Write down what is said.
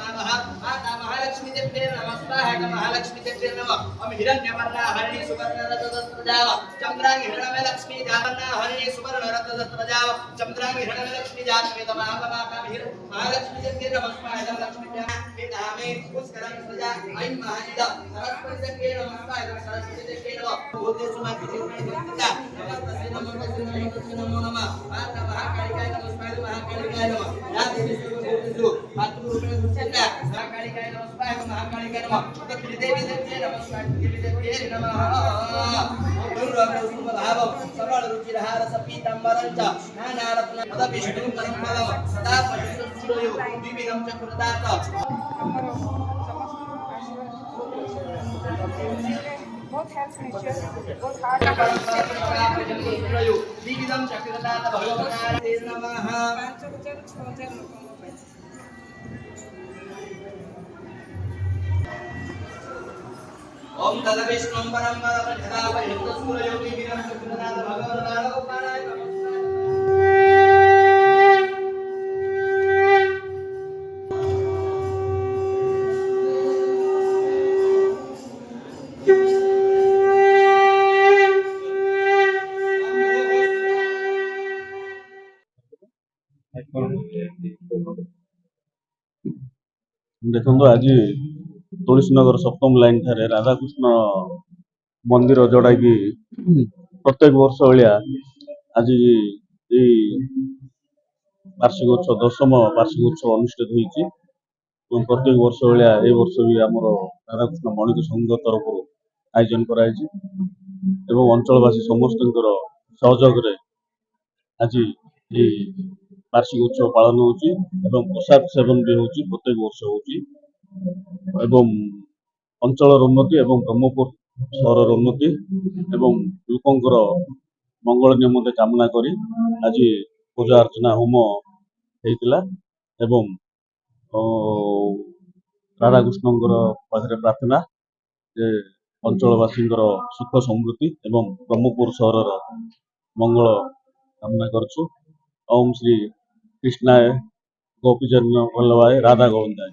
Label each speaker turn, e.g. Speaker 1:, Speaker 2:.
Speaker 1: नमः माता महालक्ष्मी देव्यै नमस्कार महालक्ष्मी देव्यै नमः ओम हिरण्यवर्णा हरिणी सुवर्णरजतस्त्रजाव चंद्रांग हिरण्यमय लक्ष्मी जावन्ना हरिणी सुवर्णरजतस्त्रजाव चंद्रांग हिरण्यमय लक्ष्मी जातवेदमागमाका महालक्ष्मी देव्यै नमस्कार लक्ष्मी देव्यै नामे पुष्करं सजा ऐं महानिद सरस्वती देव्यै नमस्कार सरस्वती देव्यै नमः भूते सुमति चित्ता नमस्ते नमो नमः माता महाकालिकाय नमस्कार महाकालिकाय नमः या देवी सर्वभूतेषु मातृरूपेण सुचन्ना महाकालिकाय नमस्कार महाकालिकाय नमः त्रिदेवी देव्यै नमस्कार त्रिदेवी देव्यै नमः भाव सरल रुचिरहार सपीतांबरंच नानारत्न पद विष्णु परमपदम सदा पश्यतु सूर्यो विविधं चक्रदात
Speaker 2: both hands reach, both heart
Speaker 1: विविधं चक्रदात भगवते नमः ओम तद विष्णु परमपदम सदा पश्यतु सूर्यो विविधं चक्रदात भगवते नमः
Speaker 3: देखो आज तुलसीनगर सप्तम लाइन ठारे राधाकृष्ण मंदिर जोड़ा कि प्रत्येक वर्ष भाया आज वार्षिक उत्सव 10म वार्षिक उत्सव अनुष्ठित होती प्रत्येक वर्ष भाया ए वर्ष भी आम राधाकृष्ण मणिक संघ तरफ आयोजन कराई अंचलवासी समस्त सहयोग आज ये वार्षिक उत्सव पालन होची प्रसाद सेवन भी होची प्रत्येक वर्ष होची अंचल उन्नति एवं ब्रह्मपुर सहर उन्नति एवं लोकंकर मंगल निमंते कामना करी आज पूजा अर्चना होम होता एवं राधाकृष्णंकर पाखरे प्रार्थना जे अंचलवासी सुख समृद्धि एवं ब्रह्मपुर सहर मंगल कामना करछु। ओम श्री कृष्णाय गोपीचरण वल्लभाय राधा गोविंदाय।